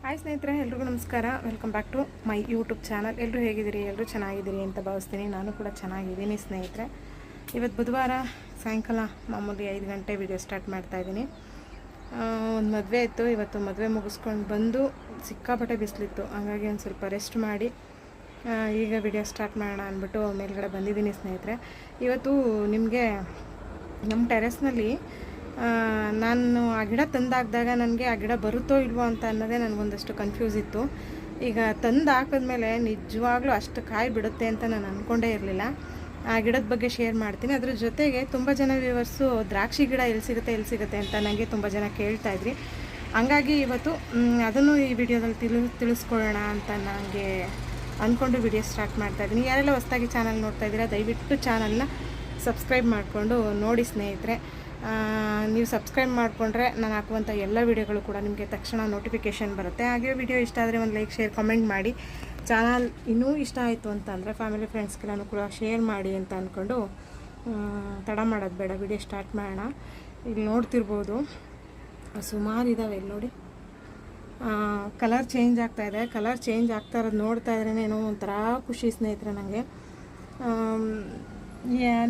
Hi ಸ್ನೇಹಿತರೆ, ಎಲ್ರಿಗೂ ನಮಸ್ಕಾರ. Welcome back to my YouTube channel. ಎಲ್ಲರೂ ಹೇಗಿದ್ದೀರಿ? ಎಲ್ಲರೂ ಚೆನ್ನಾಗಿದ್ದೀರಿ ಅಂತ ಭಾವಿಸ್ತೀನಿ. ನಾನು ಕೂಡ ಚೆನ್ನಾಗಿದ್ದೀನಿ ಸ್ನೇಹಿತರೆ. ಇವತ್ತು ಬುಧವಾರ ಸಾಯಂಕಾಲ ಮಾಮೂಲಿ 5 ಗಂಟೆ ವಿಡಿಯೋ ಸ್ಟಾರ್ಟ್ ಮಾಡ್ತಾಯಿದ್ದೀನಿ. ಒಂದು ಮದುವೆ ಇತ್ತು. ಇವತ್ತು ಮದುವೆ ಮುಗಿಸ್ಕೊಂಡು ಬಂದು ಸಿಕ್ಕಾಪಟ್ಟೆ ಬಿಸಿಲಿತ್ತು, ಹಾಗಾಗಿ ಒಂದು ಸ್ವಲ್ಪ ರೆಸ್ಟ್ ಮಾಡಿ ಈಗ ವಿಡಿಯೋ ಸ್ಟಾರ್ಟ್ ಮಾಡೋಣ ಅಂದ್ಬಿಟ್ಟು ಮೇಲ್ಗಡೆ ಬಂದಿದ್ದೀನಿ ಸ್ನೇಹಿತರೆ. ಇವತ್ತು ನಿಮಗೆ ನಮ್ಮ ಟೆರೆಸ್ನಲ್ಲಿ ನಾನು ಆ ಗಿಡ ತಂದಾಕಿದಾಗ ನನಗೆ ಆ ಗಿಡ ಬರುತ್ತೋ ಇಲ್ವೋ ಅಂತ ಅನ್ನೋದೇ ನನಗೊಂದಷ್ಟು ಕನ್ಫ್ಯೂಸ್ ಇತ್ತು. ಈಗ ತಂದು ಹಾಕಿದ್ಮೇಲೆ ನಿಜವಾಗ್ಲೂ ಅಷ್ಟು ಕಾಯಿ ಬಿಡುತ್ತೆ ಅಂತ ನಾನು ಅಂದ್ಕೊಂಡೇ ಇರಲಿಲ್ಲ. ಆ ಗಿಡದ ಬಗ್ಗೆ ಶೇರ್ ಮಾಡ್ತೀನಿ. ಅದ್ರ ಜೊತೆಗೆ ತುಂಬ ಜನ ವ್ಯೂವರ್ಸು ದ್ರಾಕ್ಷಿ ಗಿಡ ಎಲ್ಲಿ ಸಿಗುತ್ತೆ ಅಂತ ನನಗೆ ತುಂಬ ಜನ ಕೇಳ್ತಾಯಿದ್ರಿ. ಹಂಗಾಗಿ ಇವತ್ತು ಅದನ್ನು ಈ ವಿಡಿಯೋದಲ್ಲಿ ತಿಳಿಸ್ಕೊಳ್ಳೋಣ ಅಂತ ನನಗೆ ಅಂದ್ಕೊಂಡು ವಿಡಿಯೋ ಸ್ಟಾರ್ಟ್ ಮಾಡ್ತಾಯಿದ್ದೀನಿ. ಯಾರೆಲ್ಲ ಹೊಸದಾಗಿ ಚಾನಲ್ ನೋಡ್ತಾಯಿದ್ದೀರಾ ದಯವಿಟ್ಟು ಚಾನಲ್ನ ಸಬ್ಸ್ಕ್ರೈಬ್ ಮಾಡಿಕೊಂಡು ನೋಡಿ ಸ್ನೇಹಿತರೆ. ನೀವು ಸಬ್ಸ್ಕ್ರೈಬ್ ಮಾಡಿಕೊಂಡ್ರೆ ನಾನು ಹಾಕುವಂಥ ಎಲ್ಲ ವೀಡಿಯೋಗಳು ಕೂಡ ನಿಮಗೆ ತಕ್ಷಣ ನೋಟಿಫಿಕೇಷನ್ ಬರುತ್ತೆ. ಹಾಗೆ ವಿಡಿಯೋ ಇಷ್ಟ ಆದರೆ ಒಂದು ಲೈಕ್ ಶೇರ್ ಕಮೆಂಟ್ ಮಾಡಿ. ಚಾನಲ್ ಇನ್ನೂ ಇಷ್ಟ ಆಯಿತು ಅಂತ ಅಂದರೆ ಫ್ಯಾಮಿಲಿ ಫ್ರೆಂಡ್ಸ್ಗೆಲ್ಲನೂ ಕೂಡ ಶೇರ್ ಮಾಡಿ ಅಂತ ಅಂದ್ಕೊಂಡು ತಡ ಮಾಡೋದು ಬೇಡ, ವಿಡಿಯೋ ಸ್ಟಾರ್ಟ್ ಮಾಡೋಣ. ಇಲ್ಲಿ ನೋಡ್ತಿರ್ಬೋದು ಸುಮಾರು ಇದ್ದಾವೆ. ಇಲ್ಲಿ ನೋಡಿ ಕಲರ್ ಚೇಂಜ್ ಆಗ್ತಾಯಿದೆ. ಕಲರ್ ಚೇಂಜ್ ಆಗ್ತಾ ಇರೋದು ನೋಡ್ತಾ ಇದ್ರೇ ಏನೋ ಒಂಥರ ಖುಷಿ ಸ್ನೇಹಿತರೆ ನನಗೆ.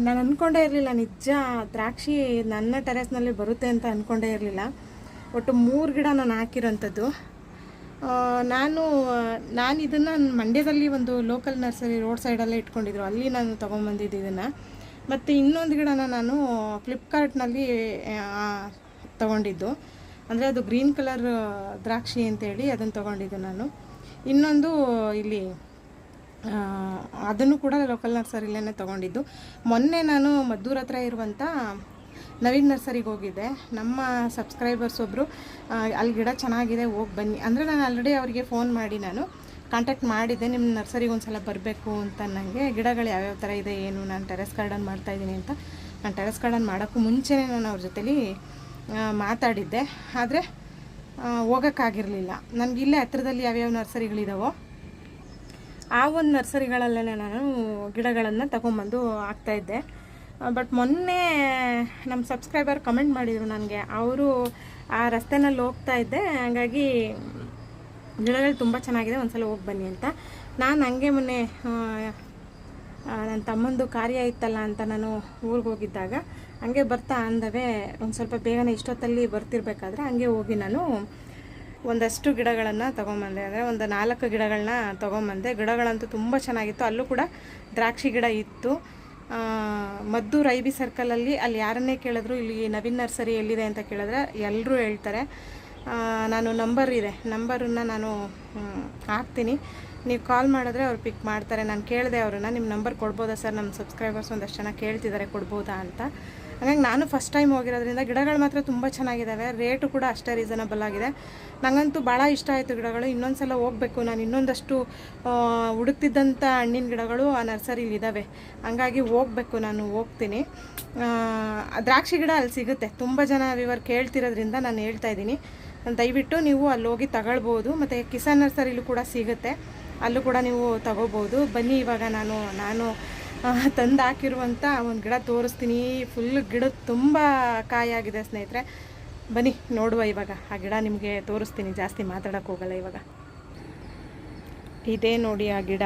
ನಾನು ಅಂದ್ಕೊಂಡೇ ಇರಲಿಲ್ಲ, ನಿಜ ದ್ರಾಕ್ಷಿ ನನ್ನ ಟೆರೆಸ್ನಲ್ಲಿ ಬರುತ್ತೆ ಅಂತ ಅಂದ್ಕೊಂಡೇ ಇರಲಿಲ್ಲ. ಒಟ್ಟು 3 ಗಿಡ ನಾನು ಹಾಕಿರೋಂಥದ್ದು. ನಾನು ಇದನ್ನು ಮಂಡ್ಯದಲ್ಲಿ ಒಂದು ಲೋಕಲ್ ನರ್ಸರಿ ರೋಡ್ ಸೈಡಲ್ಲೇ ಇಟ್ಕೊಂಡಿದ್ರು, ಅಲ್ಲಿ ನಾನು ತೊಗೊಂಬಂದಿದ್ದು ಇದನ್ನು. ಮತ್ತು ಇನ್ನೊಂದು ಗಿಡನ ನಾನು ಫ್ಲಿಪ್ಕಾರ್ಟ್ನಲ್ಲಿ ತೊಗೊಂಡಿದ್ದು, ಅಂದರೆ ಅದು ಗ್ರೀನ್ ಕಲರ್ ದ್ರಾಕ್ಷಿ ಅಂತೇಳಿ ಅದನ್ನು ತೊಗೊಂಡಿದ್ದು ನಾನು. ಇನ್ನೊಂದು ಇಲ್ಲಿ ಅದನ್ನು ಕೂಡ ಲೋಕಲ್ ನರ್ಸರಿಲೇ ತೊಗೊಂಡಿದ್ದು. ಮೊನ್ನೆ ನಾನು ಮದ್ದೂರ ಹತ್ರ ಇರುವಂಥ ನವೀನ್ ನರ್ಸರಿಗೆ ಹೋಗಿದ್ದೆ. ನಮ್ಮ ಸಬ್ಸ್ಕ್ರೈಬರ್ಸ್ ಒಬ್ಬರು ಅಲ್ಲಿ ಗಿಡ ಚೆನ್ನಾಗಿದೆ ಹೋಗಿ ಬನ್ನಿ ಅಂದರೆ, ನಾನು ಆಲ್ರೆಡಿ ಅವರಿಗೆ ಫೋನ್ ಮಾಡಿ ನಾನು ಕಾಂಟ್ಯಾಕ್ಟ್ ಮಾಡಿದ್ದೆ, ನಿಮ್ಮ ನರ್ಸರಿಗೆ ಒಂದು ಸಲ ಬರಬೇಕು ಅಂತ. ನನಗೆ ಗಿಡಗಳು ಯಾವ್ಯಾವ ಥರ ಇದೆ ಏನು, ನಾನು ಟೆರೆಸ್ ಗಾರ್ಡನ್ ಮಾಡ್ತಾಯಿದ್ದೀನಿ ಅಂತ. ನಾನು ಟೆರೆಸ್ ಗಾರ್ಡನ್ ಮಾಡೋಕ್ಕೂ ಮುಂಚೆನೇ ನಾನು ಅವ್ರ ಜೊತೆಲಿ ಮಾತಾಡಿದ್ದೆ, ಆದರೆ ಹೋಗೋಕ್ಕಾಗಿರಲಿಲ್ಲ. ನನಗೆ ಇಲ್ಲೇ ಹತ್ರದಲ್ಲಿ ಯಾವ್ಯಾವ ನರ್ಸರಿಗಳಿದಾವೋ ಆ ಒಂದು ನರ್ಸರಿಗಳಲ್ಲೇ ನಾನು ಗಿಡಗಳನ್ನು ತಗೊಂಬಂದು ಹಾಕ್ತಾಯಿದ್ದೆ. ಬಟ್ ಮೊನ್ನೆ ನಮ್ಮ ಸಬ್ಸ್ಕ್ರೈಬರ್ ಕಮೆಂಟ್ ಮಾಡಿದರು ನನಗೆ, ಅವರು ಆ ರಸ್ತೆನಲ್ಲಿ ಹೋಗ್ತಾ ಇದ್ದೆ, ಹಾಗಾಗಿ ಗಿಡಗಳು ತುಂಬ ಚೆನ್ನಾಗಿದೆ ಒಂದು ಸಲ ಹೋಗಿ ಬನ್ನಿ ಅಂತ. ನಾನು ಹಂಗೆ ಮೊನ್ನೆ ನನ್ನ ತಮ್ಮಂದು ಕಾರ್ಯ ಇತ್ತಲ್ಲ ಅಂತ ನಾನು ಊರಿಗೆ ಹೋಗಿದ್ದಾಗ ಹಂಗೆ ಬರ್ತಾ ಅಂದವೇ ಒಂದು ಸ್ವಲ್ಪ ಬೇಗನೆ ಇಷ್ಟೊತ್ತಲ್ಲಿ ಬರ್ತಿರ್ಬೇಕಾದ್ರೆ ಹಂಗೆ ಹೋಗಿ ನಾನು ಒಂದಷ್ಟು ಗಿಡಗಳನ್ನು ತೊಗೊಂಬಂದೆ. ಅಂದರೆ ಒಂದು 4 ಗಿಡಗಳನ್ನ ತೊಗೊಂಬಂದೆ. ಗಿಡಗಳಂತೂ ತುಂಬ ಚೆನ್ನಾಗಿತ್ತು. ಅಲ್ಲೂ ಕೂಡ ದ್ರಾಕ್ಷಿ ಗಿಡ ಇತ್ತು. ಮದ್ದೂರು IB ಸರ್ಕಲಲ್ಲಿ ಅಲ್ಲಿ ಯಾರನ್ನೇ ಕೇಳಿದ್ರು ಇಲ್ಲಿ ನವೀನ್ ನರ್ಸರಿ ಎಲ್ಲಿದೆ ಅಂತ ಕೇಳಿದ್ರೆ ಎಲ್ಲರೂ ಹೇಳ್ತಾರೆ. ನಾನು ನಂಬರನ್ನು ನಾನು ಹಾಕ್ತೀನಿ, ನೀವು ಕಾಲ್ ಮಾಡಿದ್ರೆ ಅವ್ರು ಪಿಕ್ ಮಾಡ್ತಾರೆ. ನಾನು ಕೇಳಿದೆ ಅವ್ರನ್ನ, ನಿಮ್ಮ ನಂಬರ್ ಕೊಡ್ಬೋದಾ ಸರ್, ನಮ್ಮ ಸಬ್ಸ್ಕ್ರೈಬರ್ಸ್ ಒಂದಷ್ಟು ಜನ ಕೇಳ್ತಿದ್ದಾರೆ ಕೊಡ್ಬೋದಾ ಅಂತ. ಹಾಗಾಗಿ ನಾನು ಫಸ್ಟ್ ಟೈಮ್ ಹೋಗಿರೋದ್ರಿಂದ ಗಿಡಗಳು ಮಾತ್ರ ತುಂಬ ಚೆನ್ನಾಗಿದ್ದಾವೆ. ರೇಟು ಕೂಡ ಅಷ್ಟೇ ರೀಸನಬಲ್ ಆಗಿದೆ. ನನಗಂತೂ ಭಾಳ ಇಷ್ಟ ಆಯಿತು ಗಿಡಗಳು. ಇನ್ನೊಂದು ಸಲ ಹೋಗಬೇಕು. ನಾನು ಇನ್ನೊಂದಷ್ಟು ಹುಡುಕ್ತಿದ್ದಂಥ ಹಣ್ಣಿನ ಗಿಡಗಳು ಆ ನರ್ಸರಿಲಿ ಇದ್ದಾವೆ, ಹಂಗಾಗಿ ನಾನು ಹೋಗ್ತೀನಿ. ದ್ರಾಕ್ಷಿ ಗಿಡ ಅಲ್ಲಿ ಸಿಗುತ್ತೆ. ತುಂಬ ಜನ ವಿವರ್ ಕೇಳ್ತಿರೋದ್ರಿಂದ ನಾನು ಹೇಳ್ತಾಯಿದ್ದೀನಿ, ದಯವಿಟ್ಟು ನೀವು ಅಲ್ಲಿ ಹೋಗಿ ತಗೊಳ್ಬೋದು. ಮತ್ತು ಕಿಸಾನ್ ನರ್ಸರಿಲೂ ಕೂಡ ಸಿಗುತ್ತೆ, ಅಲ್ಲೂ ಕೂಡ ನೀವು ತಗೋಬೋದು. ಬನ್ನಿ, ಇವಾಗ ನಾನು ತಂದು ಹಾಕಿರುವಂಥ ಒಂದು ಗಿಡ ತೋರಿಸ್ತೀನಿ. ಫುಲ್ ಗಿಡ ತುಂಬ ಕಾಯಾಗಿದೆ ಸ್ನೇಹಿತರೆ. ಬನ್ನಿ ನೋಡುವ. ಇವಾಗ ಆ ಗಿಡ ನಿಮಗೆ ತೋರಿಸ್ತೀನಿ, ಜಾಸ್ತಿ ಮಾತಾಡೋಕ್ಕೆ ಹೋಗಲ್ಲ ಇವಾಗ. ಇದೇ ನೋಡಿ ಆ ಗಿಡ,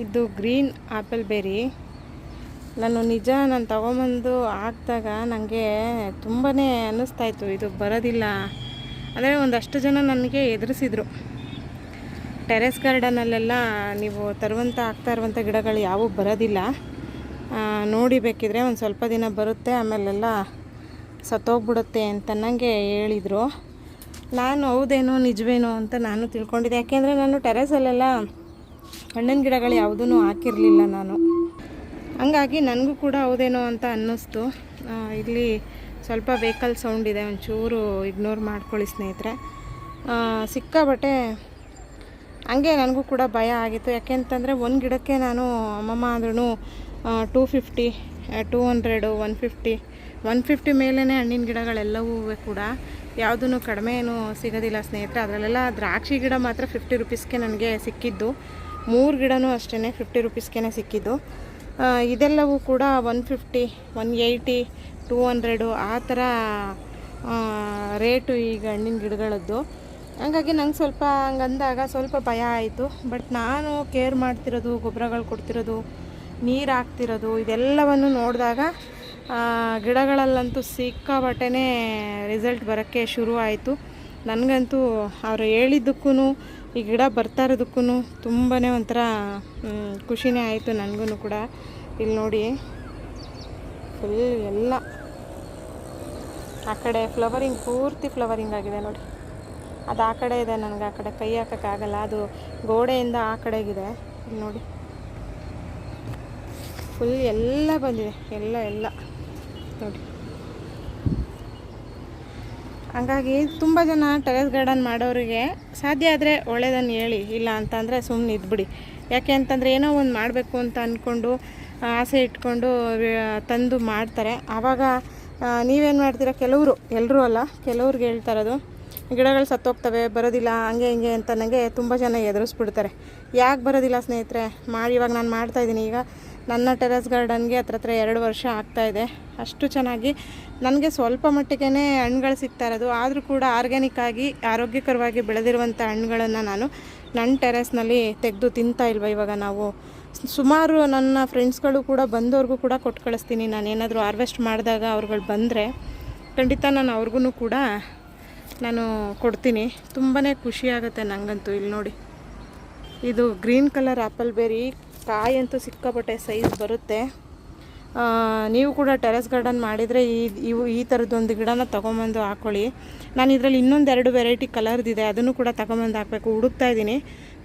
ಇದು ಗ್ರೀನ್ ಆ್ಯಪಲ್ ಬೆರಿ. ನಾನು ತೊಗೊಂಬಂದು ಹಾಕಿದಾಗ ನನಗೆ ತುಂಬಾ ಅನ್ನಿಸ್ತಾಯಿತ್ತು ಇದು ಬರೋದಿಲ್ಲ. ಅಂದರೆ ಒಂದಷ್ಟು ಜನ ನನಗೆ ಎದುರಿಸಿದ್ರು, ಟೆರೆಸ್ ಗಾರ್ಡನಲ್ಲೆಲ್ಲ ನೀವು ಹಾಕ್ತಾ ಇರುವಂಥ ಗಿಡಗಳು ಯಾವುವು ಬರೋದಿಲ್ಲ, ನೋಡಿ ಬೇಕಿದ್ರೆ ಒಂದು ಸ್ವಲ್ಪ ದಿನ ಬರುತ್ತೆ ಆಮೇಲೆಲ್ಲ ಸತ್ತೋಗ್ಬಿಡುತ್ತೆ ಅಂತ ನನಗೆ ಹೇಳಿದರು. ನಾನು ಹೌದೇನೋ ನಿಜವೇನೋ ಅಂತ ನಾನು ತಿಳ್ಕೊಂಡಿದ್ದೆ. ಯಾಕೆಂದರೆ ನಾನು ಟೆರೆಸಲ್ಲೆಲ್ಲ ಹಣ್ಣಿನ ಗಿಡಗಳು ಯಾವುದೂ ಹಾಕಿರಲಿಲ್ಲ ನಾನು, ಹಂಗಾಗಿ ನನಗೂ ಕೂಡ ಹೌದೇನೋ ಅಂತ ಅನ್ನಿಸ್ತು. ಇಲ್ಲಿ ಸ್ವಲ್ಪ ವೆಹಿಕಲ್ ಸೌಂಡ್ ಇದೆ, ಒಂಚೂರು ಇಗ್ನೋರ್ ಮಾಡ್ಕೊಳ್ಳಿ ಸ್ನೇಹಿತರೆ. ಸಿಕ್ಕಾಬಟ್ಟೆ ಹಂಗೆ ನನಗೂ ಕೂಡ ಭಯ ಆಗಿತ್ತು. ಯಾಕೆಂತಂದರೆ ಒಂದು ಗಿಡಕ್ಕೆ ನಾನು ಅಮ್ಮಮ್ಮ ಅಂದ್ರೂ 250, 200, 150 ಮೇಲೇ ಹಣ್ಣಿನ ಗಿಡಗಳೆಲ್ಲವೂ ಕೂಡ ಯಾವುದೂ ಕಡಿಮೆ ಏನೂ ಸಿಗೋದಿಲ್ಲ ಸ್ನೇಹಿತರೆ. ಅದರಲ್ಲೆಲ್ಲ ದ್ರಾಕ್ಷಿ ಗಿಡ ಮಾತ್ರ 50 ರೂಪೀಸ್ಗೆ ನನಗೆ ಸಿಕ್ಕಿದ್ದು. 3 ಗಿಡನೂ ಅಷ್ಟೇ 50 ರೂಪೀಸ್ಗೆ ಸಿಕ್ಕಿದ್ದು. ಇದೆಲ್ಲವೂ ಕೂಡ 150, 180, 200 ಆ ಥರ ರೇಟು ಈಗ ಹಣ್ಣಿನ ಗಿಡಗಳದ್ದು. ಹಂಗಾಗಿ ನಂಗೆ ಸ್ವಲ್ಪ ಹಂಗಂದಾಗ ಸ್ವಲ್ಪ ಭಯ ಆಯಿತು. ಬಟ್ ನಾನು ಕೇರ್ ಮಾಡ್ತಿರೋದು, ಗೊಬ್ಬರಗಳು ಕೊಡ್ತಿರೋದು, ನೀರು ಹಾಕ್ತಿರೋದು ಇದೆಲ್ಲವನ್ನು ನೋಡಿದಾಗ ಗಿಡಗಳಲ್ಲಂತೂ ಸಿಕ್ಕಾಬಟ್ಟೆ ರಿಸಲ್ಟ್ ಬರೋಕ್ಕೆ ಶುರು ಆಯಿತು. ನನಗಂತೂ ಅವರು ಹೇಳಿದ್ದಕ್ಕೂ ಈ ಗಿಡ ಬರ್ತಾ ಇರೋದಕ್ಕೂ ತುಂಬಾ ಒಂಥರ ಖುಷಿನೇ ಆಯಿತು ನನಗೂ ಕೂಡ. ಇಲ್ಲಿ ನೋಡಿ ಫುಲ್ ಎಲ್ಲ ಆ ಕಡೆ ಫ್ಲವರಿಂಗ್, ಪೂರ್ತಿ ಫ್ಲವರಿಂಗ್ ಆಗಿದೆ ನೋಡಿ. ಅದು ಆ ಕಡೆ ಇದೆ, ನನಗೆ ಆ ಕಡೆ ಕೈ ಹಾಕೋಕ್ಕಾಗಲ್ಲ, ಅದು ಗೋಡೆಯಿಂದ ಆ ಕಡೆಗಿದೆ. ಇಲ್ಲಿ ನೋಡಿ ಫುಲ್ ಎಲ್ಲ ಬಂದಿದೆ, ಎಲ್ಲ ನೋಡಿ. ಹಂಗಾಗಿ ತುಂಬ ಜನ ಟೆರೆಸ್ ಗಾರ್ಡನ್ ಮಾಡೋರಿಗೆ ಸಾಧ್ಯ ಆದರೆ ಒಳ್ಳೆಯದನ್ನು ಹೇಳಿ, ಇಲ್ಲ ಅಂತಂದರೆ ಸುಮ್ಮನೆ ಇದ್ಬಿಡಿ. ಯಾಕೆ ಅಂತಂದರೆ ಏನೋ ಒಂದು ಮಾಡಬೇಕು ಅಂತ ಅಂದ್ಕೊಂಡು ಆಸೆ ಇಟ್ಕೊಂಡು ತಂದು ಮಾಡ್ತಾರೆ. ಆವಾಗ ನೀವೇನು ಮಾಡ್ತೀರಾ, ಕೆಲವರು, ಎಲ್ಲರೂ ಅಲ್ಲ, ಕೆಲವ್ರಿಗೆ ಹೇಳ್ತಾ ಇರೋದು ಗಿಡಗಳು ಸತ್ತೋಗ್ತವೆ, ಬರೋದಿಲ್ಲ, ಹಂಗೆ ಹಿಂಗೆ ಅಂತ ನನಗೆ ತುಂಬ ಜನ ಎದುರಿಸ್ಬಿಡ್ತಾರೆ. ಯಾಕೆ ಬರೋದಿಲ್ಲ ಸ್ನೇಹಿತರೆ, ಇವಾಗ ನಾನು ಮಾಡ್ತಾಯಿದ್ದೀನಿ. ಈಗ ನನ್ನ ಟೆರೆಸ್ ಗಾರ್ಡನ್ಗೆ ಹತ್ರ 2 ವರ್ಷ ಆಗ್ತಾಯಿದೆ. ಅಷ್ಟು ಚೆನ್ನಾಗಿ ನನಗೆ ಸ್ವಲ್ಪ ಮಟ್ಟಿಗೆ ಹಣ್ಣುಗಳು ಸಿಗ್ತಾ ಇರೋದು. ಆದರೂ ಕೂಡ ಆರ್ಗ್ಯಾನಿಕ್ ಆಗಿ ಆರೋಗ್ಯಕರವಾಗಿ ಬೆಳೆದಿರುವಂಥ ಹಣ್ಣುಗಳನ್ನು ನಾನು ನನ್ನ ಟೆರೆಸ್ನಲ್ಲಿ ತೆಗೆದು ತಿಂತಾ ಇಲ್ವ. ಇವಾಗ ನಾವು ಸುಮಾರು ನನ್ನ ಫ್ರೆಂಡ್ಸ್ಗಳು ಕೂಡ ಬಂದವ್ರಿಗೂ ಕೂಡ ಕೊಟ್ಟು ಕಳಿಸ್ತೀನಿ. ನಾನು ಏನಾದರೂ ಹಾರ್ವೆಸ್ಟ್ ಮಾಡಿದಾಗ ಅವ್ರುಗಳು ಬಂದರೆ ಖಂಡಿತ ನಾನು ಅವ್ರಿಗೂ ಕೂಡ ನಾನು ಕೊಡ್ತೀನಿ. ತುಂಬಾ ಖುಷಿಯಾಗುತ್ತೆ ನನಗಂತೂ. ಇಲ್ಲಿ ನೋಡಿ, ಇದು ಗ್ರೀನ್ ಕಲರ್ ಆ್ಯಪಲ್ ಬೆರಿ, ಕಾಯಂತೂ ಸಿಕ್ಕಾಪಟ್ಟೆ ಸೈಜ್ ಬರುತ್ತೆ. ನೀವು ಕೂಡ ಟೆರೆಸ್ ಗಾರ್ಡನ್ ಮಾಡಿದರೆ ಈ ಥರದ್ದೊಂದು ಗಿಡನ ತೊಗೊಂಬಂದು ಹಾಕ್ಕೊಳ್ಳಿ. ನಾನು ಇದರಲ್ಲಿ ಇನ್ನೊಂದು 2 ವೆರೈಟಿ ಕಲರ್ದಿದೆ, ಅದನ್ನು ಕೂಡ ತೊಗೊಂಬಂದು ಹಾಕಬೇಕು ಹುಡುಕ್ತಾ ಇದ್ದೀನಿ.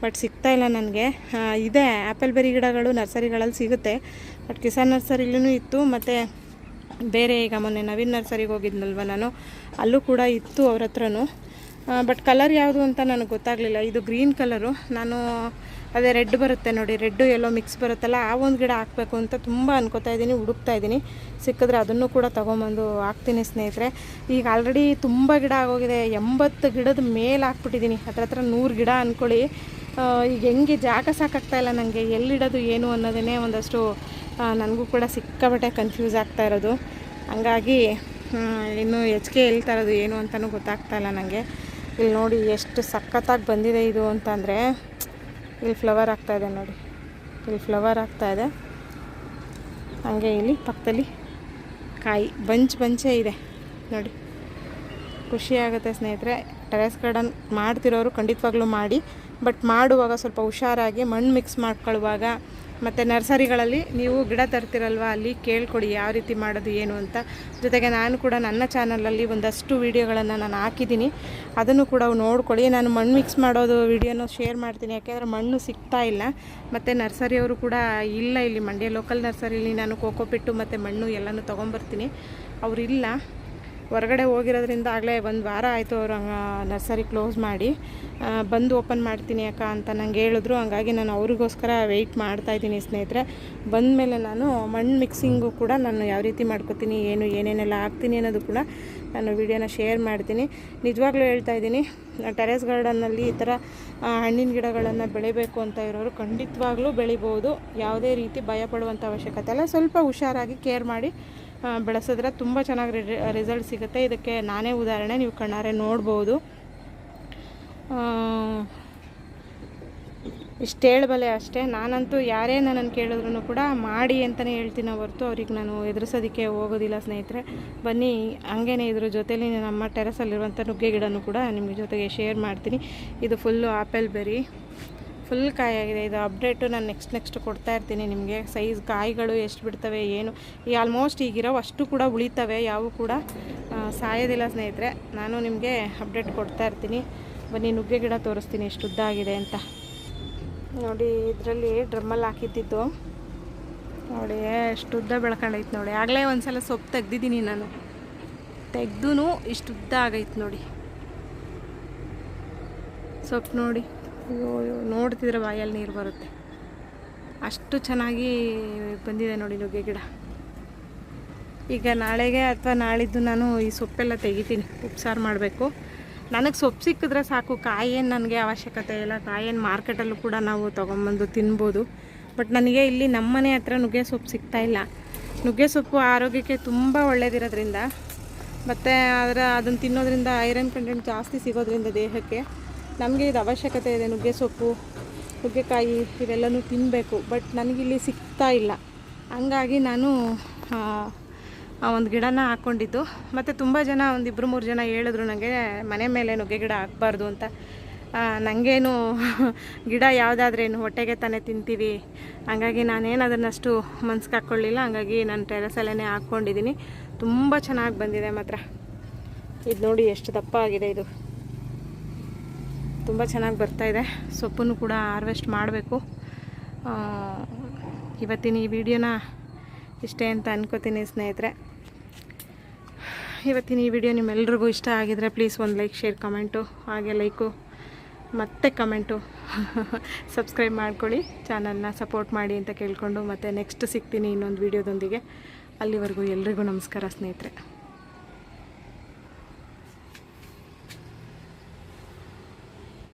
ಬಟ್ ಸಿಗ್ತಾಯಿಲ್ಲ ನನಗೆ. ಇದೆ ಆ್ಯಪಲ್ ಬೆರಿ ಗಿಡಗಳು ನರ್ಸರಿಗಳಲ್ಲಿ ಸಿಗುತ್ತೆ. ಬಟ್ ಕಿಸಾನ್ ನರ್ಸರಿಲೂ ಇತ್ತು, ಮತ್ತು ಬೇರೆ ಈಗ ಮೊನ್ನೆ ನವೀನ್ ನರ್ಸರಿಗೆ ಹೋಗಿದ್ನಲ್ವ ನಾನು, ಅಲ್ಲೂ ಕೂಡ ಇತ್ತು ಅವ್ರ ಹತ್ರನೂ. ಬಟ್ ಕಲರ್ ಯಾವುದು ಅಂತ ನನಗೆ ಗೊತ್ತಾಗಲಿಲ್ಲ. ಇದು ಗ್ರೀನ್ ಕಲರು, ನಾನು ಅದೇ ರೆಡ್ ಬರುತ್ತೆ ನೋಡಿ, ರೆಡ್ಡು ಎಲ್ಲೋ ಮಿಕ್ಸ್ ಬರುತ್ತಲ್ಲ, ಆ ಒಂದು ಗಿಡ ಹಾಕಬೇಕು ಅಂತ ತುಂಬ ಅನ್ಕೋತಾ ಇದ್ದೀನಿ, ಹುಡುಕ್ತಾ ಇದ್ದೀನಿ. ಸಿಕ್ಕಿದ್ರೆ ಅದನ್ನು ಕೂಡ ತೊಗೊಂಬಂದು ಹಾಕ್ತೀನಿ ಸ್ನೇಹಿತರೆ. ಈಗ ಆಲ್ರೆಡಿ ತುಂಬ ಗಿಡ ಆಗೋಗಿದೆ, 80 ಗಿಡದ ಮೇಲೆ ಹಾಕ್ಬಿಟ್ಟಿದ್ದೀನಿ, ಹತ್ರ 100 ಗಿಡ ಅಂದ್ಕೊಳ್ಳಿ. ಈಗ ಹೆಂಗೆ ಜಾಗ ಸಾಕಾಗ್ತಾಯಿಲ್ಲ ನನಗೆ, ಎಲ್ಲಿಡೋದು ಏನು ಅನ್ನೋದೇ ಒಂದಷ್ಟು ನನಗೂ ಕೂಡ ಸಿಕ್ಕಾಬಟ್ಟೆ ಕನ್ಫ್ಯೂಸ್ ಆಗ್ತಾ ಇರೋದು. ಹಂಗಾಗಿ ಇನ್ನು ಹೆಚ್ಚಿಗೆ ಎಲ್ಲಿ ತರೋದು ಏನು ಅಂತಲೂ ಗೊತ್ತಾಗ್ತಾಯಿಲ್ಲ ನನಗೆ. ಇಲ್ಲಿ ನೋಡಿ ಎಷ್ಟು ಸಖತ್ತಾಗಿ ಬಂದಿದೆ ಇದು ಅಂತಂದರೆ. ಇಲ್ಲಿ ಫ್ಲವರ್ ಆಗ್ತಾಯಿದೆ ನೋಡಿ, ಇಲ್ಲಿ ಫ್ಲವರ್ ಆಗ್ತಾಯಿದೆ. ಹಾಗೆ ಇಲ್ಲಿ ಪಕ್ಕದಲ್ಲಿ ಕಾಯಿ ಬಂಚೇ ಇದೆ ನೋಡಿ. ಖುಷಿಯಾಗುತ್ತೆ ಸ್ನೇಹಿತರೆ. ಟೆರೆಸ್ ಗಾರ್ಡನ್ ಮಾಡ್ತಿರೋರು ಖಂಡಿತವಾಗ್ಲೂ ಮಾಡಿ. ಬಟ್ ಮಾಡುವಾಗ ಸ್ವಲ್ಪ ಹುಷಾರಾಗಿ ಮಣ್ಣು ಮಿಕ್ಸ್ ಮಾಡ್ಕೊಳ್ಳುವಾಗ, ಮತ್ತು ನರ್ಸರಿಗಳಲ್ಲಿ ನೀವು ಗಿಡ ತರ್ತಿರಲ್ವ, ಅಲ್ಲಿ ಕೇಳ್ಕೊಡಿ ಯಾವ ರೀತಿ ಮಾಡೋದು ಏನು ಅಂತ. ಜೊತೆಗೆ ನಾನು ಕೂಡ ನನ್ನ ಚಾನಲಲ್ಲಿ ಒಂದಷ್ಟು ವೀಡಿಯೋಗಳನ್ನು ನಾನು ಹಾಕಿದ್ದೀನಿ, ಅದನ್ನು ಕೂಡ ನೋಡ್ಕೊಳ್ಳಿ. ನಾನು ಮಣ್ಣು ಮಿಕ್ಸ್ ಮಾಡೋದು ವೀಡಿಯೋನ ಶೇರ್ ಮಾಡ್ತೀನಿ, ಯಾಕೆಂದರೆ ಮಣ್ಣು ಸಿಗ್ತಾ ಇಲ್ಲ. ಮತ್ತು ನರ್ಸರಿಯವರು ಕೂಡ ಇಲ್ಲ, ಇಲ್ಲಿ ಮಂಡ್ಯ ಲೋಕಲ್ ನರ್ಸರಿಲಿ ನಾನು ಕೋಕೋಪಿಟ್ಟು ಮತ್ತು ಮಣ್ಣು ಎಲ್ಲನೂ ತೊಗೊಂಬರ್ತೀನಿ. ಅವರಿಲ್ಲ, ಹೊರಗಡೆ ಹೋಗಿರೋದ್ರಿಂದ ಆಗಲೇ 1 ವಾರ ಆಯಿತು ಅವರು ನರ್ಸರಿ ಕ್ಲೋಸ್ ಮಾಡಿ. ಬಂದು ಓಪನ್ ಮಾಡ್ತೀನಿ ಅಕ್ಕ ಅಂತ ನಂಗೆ ಹೇಳಿದ್ರು. ಹಂಗಾಗಿ ನಾನು ಅವ್ರಿಗೋಸ್ಕರ ವೆಯ್ಟ್ ಮಾಡ್ತಾಯಿದ್ದೀನಿ ಸ್ನೇಹಿತರೆ. ಬಂದಮೇಲೆ ನಾನು ಮಣ್ಣು ಮಿಕ್ಸಿಂಗು ಕೂಡ ನಾನು ಯಾವ ರೀತಿ ಮಾಡ್ಕೊತೀನಿ, ಏನೇನೆಲ್ಲ ಹಾಕ್ತೀನಿ ಅನ್ನೋದು ಕೂಡ ನಾನು ವಿಡಿಯೋನ ಶೇರ್ ಮಾಡ್ತೀನಿ. ನಿಜವಾಗ್ಲೂ ಹೇಳ್ತಾ ಇದ್ದೀನಿ, ಟೆರೆಸ್ ಗಾರ್ಡನ್ನಲ್ಲಿ ಈ ಥರ ಹಣ್ಣಿನ ಗಿಡಗಳನ್ನು ಬೆಳಿಬೇಕು ಅಂತ ಇರೋರು ಖಂಡಿತವಾಗ್ಲೂ ಬೆಳಿಬೋದು. ಯಾವುದೇ ರೀತಿ ಭಯಪಡುವಂಥ ಅವಶ್ಯಕತೆ ಇಲ್ಲ. ಸ್ವಲ್ಪ ಹುಷಾರಾಗಿ ಕೇರ್ ಮಾಡಿ ಬೆಳೆಸಿದ್ರೆ ತುಂಬ ಚೆನ್ನಾಗಿ ರಿಸಲ್ಟ್ ಸಿಗುತ್ತೆ. ಇದಕ್ಕೆ ನಾನೇ ಉದಾಹರಣೆ, ನೀವು ಕಣ್ಣಾರೆ ನೋಡ್ಬೋದು. ಇಷ್ಟು ಹೇಳಬಲ್ಲೆ ಅಷ್ಟೇ. ನಾನಂತೂ ಯಾರೇ ನನ್ನನ್ನು ಕೇಳಿದ್ರು ಕೂಡ ಮಾಡಿ ಅಂತಲೇ ಹೇಳ್ತೀನಿ ಹೊರತು ಅವ್ರಿಗೆ ನಾನು ಎದುರಿಸೋದಕ್ಕೆ ಹೋಗೋದಿಲ್ಲ ಸ್ನೇಹಿತರೆ. ಬನ್ನಿ, ಹಂಗೇ ಇದ್ರ ಜೊತೆಲಿ ನಮ್ಮ ಟೆರೆಸಲ್ಲಿರುವಂಥ ನುಗ್ಗೆ ಗಿಡನೂ ಕೂಡ ನಿಮ್ಮ ಜೊತೆಗೆ ಶೇರ್ ಮಾಡ್ತೀನಿ. ಇದು ಫುಲ್ಲು ಆ್ಯಪಲ್ ಬೆರಿ, ಫುಲ್ ಕಾಯಾಗಿದೆ. ಇದು ಅಪ್ಡೇಟು ನಾನು ನೆಕ್ಸ್ಟ್ ಕೊಡ್ತಾ ಇರ್ತೀನಿ ನಿಮಗೆ. ಸೈಜ್ ಕಾಯಿಗಳು ಎಷ್ಟು ಬಿಡ್ತವೆ ಏನು, ಈ ಆಲ್ಮೋಸ್ಟ್ ಈಗಿರೋ ಅಷ್ಟು ಕೂಡ ಉಳಿತವೆ, ಯಾವು ಕೂಡ ಸಾಯೋದಿಲ್ಲ ಸ್ನೇಹಿತರೆ. ನಾನು ನಿಮಗೆ ಅಪ್ಡೇಟ್ ಕೊಡ್ತಾ ಇರ್ತೀನಿ. ಬನ್ನಿ, ನುಗ್ಗೆ ಗಿಡ ತೋರಿಸ್ತೀನಿ ಎಷ್ಟು ಉದ್ದ ಆಗಿದೆ ಅಂತ ನೋಡಿ. ಇದರಲ್ಲಿ ಡ್ರಮ್ಮಲ್ಲಿ ಹಾಕಿದ್ದಿದ್ದು ನೋಡಿ, ಎಷ್ಟು ಉದ್ದ ಬೆಳ್ಕೊಂಡೈತೆ ನೋಡಿ. ಆಗಲೇ ಒಂದು ಸಲ ಸೊಪ್ಪು ತೆಗ್ದಿದ್ದೀನಿ ನಾನು, ತೆಗ್ದು ಇಷ್ಟು ಉದ್ದ ಆಗೈತೆ ನೋಡಿ ಸೊಪ್ಪು ನೋಡಿ. ನೋಡ್ತಿದ್ರೆ ಬಾಯಲ್ಲಿ ನೀರು ಬರುತ್ತೆ, ಅಷ್ಟು ಚೆನ್ನಾಗಿ ಬಂದಿದೆ ನೋಡಿ ನುಗ್ಗೆ ಗಿಡ. ಈಗ ನಾಳೆಗೆ ಅಥವಾ ನಾಳಿದ್ದು ನಾನು ಈ ಸೊಪ್ಪೆಲ್ಲ ತೆಗಿತೀನಿ, ಉಪ್ಸಾರು ಮಾಡಬೇಕು. ನನಗೆ ಸೊಪ್ಪು ಸಿಕ್ಕಿದ್ರೆ ಸಾಕು, ಕಾಯೇನು ನನಗೆ ಅವಶ್ಯಕತೆ ಇಲ್ಲ. ಕಾಯೇನು ಮಾರ್ಕೆಟಲ್ಲೂ ಕೂಡ ನಾವು ತೊಗೊಂಬಂದು ತಿನ್ಬೋದು. ಬಟ್ ನನಗೆ ಇಲ್ಲಿ ನಮ್ಮನೆ ಹತ್ರ ನುಗ್ಗೆ ಸೊಪ್ಪು ಸಿಗ್ತಾಯಿಲ್ಲ. ನುಗ್ಗೆ ಸೊಪ್ಪು ಆರೋಗ್ಯಕ್ಕೆ ತುಂಬ ಒಳ್ಳೆಯದಿರೋದ್ರಿಂದ ಮತ್ತು ಅದನ್ನು ತಿನ್ನೋದ್ರಿಂದ ಐರನ್ ಕಂಟೆಂಟ್ ಜಾಸ್ತಿ ಸಿಗೋದ್ರಿಂದ ದೇಹಕ್ಕೆ ನಮಗೆ ಇದು ಅವಶ್ಯಕತೆ ಇದೆ. ನುಗ್ಗೆ ಸೊಪ್ಪು, ನುಗ್ಗೆಕಾಯಿ ಇವೆಲ್ಲನೂ ತಿನ್ನಬೇಕು. ಬಟ್ ನನಗಿಲ್ಲಿ ಸಿಗ್ತಾ ಇಲ್ಲ. ಹಂಗಾಗಿ ನಾನು ಒಂದು ಗಿಡನ ಹಾಕ್ಕೊಂಡಿದ್ದು. ಮತ್ತು ತುಂಬ ಜನ ಒಂದು 2-3 ಜನ ಹೇಳಿದ್ರು ನನಗೆ ಮನೆ ಮೇಲೆ ನುಗ್ಗೆ ಗಿಡ ಹಾಕ್ಬಾರ್ದು ಅಂತ. ನನಗೇನು ಗಿಡ ಯಾವುದಾದ್ರೇನು ಹೊಟ್ಟೆಗೆ ತಾನೇ ತಿಂತೀವಿ, ಹಂಗಾಗಿ ನಾನೇನು ಅದನ್ನಷ್ಟು ಮನ್ಸಿಗೆ ಹಾಕ್ಕೊಳ್ಳಿಲ್ಲ. ಹಂಗಾಗಿ ನಾನು ಟೆರೆಸಲ್ಲೇ ಹಾಕ್ಕೊಂಡಿದ್ದೀನಿ. ತುಂಬ ಚೆನ್ನಾಗಿ ಬಂದಿದೆ ಮಾತ್ರ. ಇದು ನೋಡಿ ಎಷ್ಟು ದಪ್ಪ ಆಗಿದೆ. ಇದು ತುಂಬ ಚೆನ್ನಾಗಿ ಬರ್ತಾಯಿದೆ. ಸೊಪ್ಪನ್ನು ಕೂಡ ಹಾರ್ವೆಸ್ಟ್ ಮಾಡಬೇಕು. ಇವತ್ತಿನ ಈ ವಿಡಿಯೋನ ಇಷ್ಟೇ ಅಂತ ಅನ್ಕೋತೀನಿ ಸ್ನೇಹಿತರೆ. ಇವತ್ತಿನ ಈ ವಿಡಿಯೋ ನಿಮ್ಮೆಲ್ರಿಗೂ ಇಷ್ಟ ಆಗಿದರೆ ಪ್ಲೀಸ್ ಒಂದು ಲೈಕ್, ಶೇರ್, ಕಮೆಂಟು, ಹಾಗೆ ಲೈಕು ಮತ್ತು ಕಮೆಂಟು ಸಬ್ಸ್ಕ್ರೈಬ್ ಮಾಡ್ಕೊಳ್ಳಿ. ಚಾನಲ್ನ ಸಪೋರ್ಟ್ ಮಾಡಿ ಅಂತ ಕೇಳಿಕೊಂಡು ಮತ್ತೆ ನೆಕ್ಸ್ಟ್ ಸಿಗ್ತೀನಿ ಇನ್ನೊಂದು ವಿಡಿಯೋದೊಂದಿಗೆ. ಅಲ್ಲಿವರೆಗೂ ಎಲ್ರಿಗೂ ನಮಸ್ಕಾರ ಸ್ನೇಹಿತರೆ.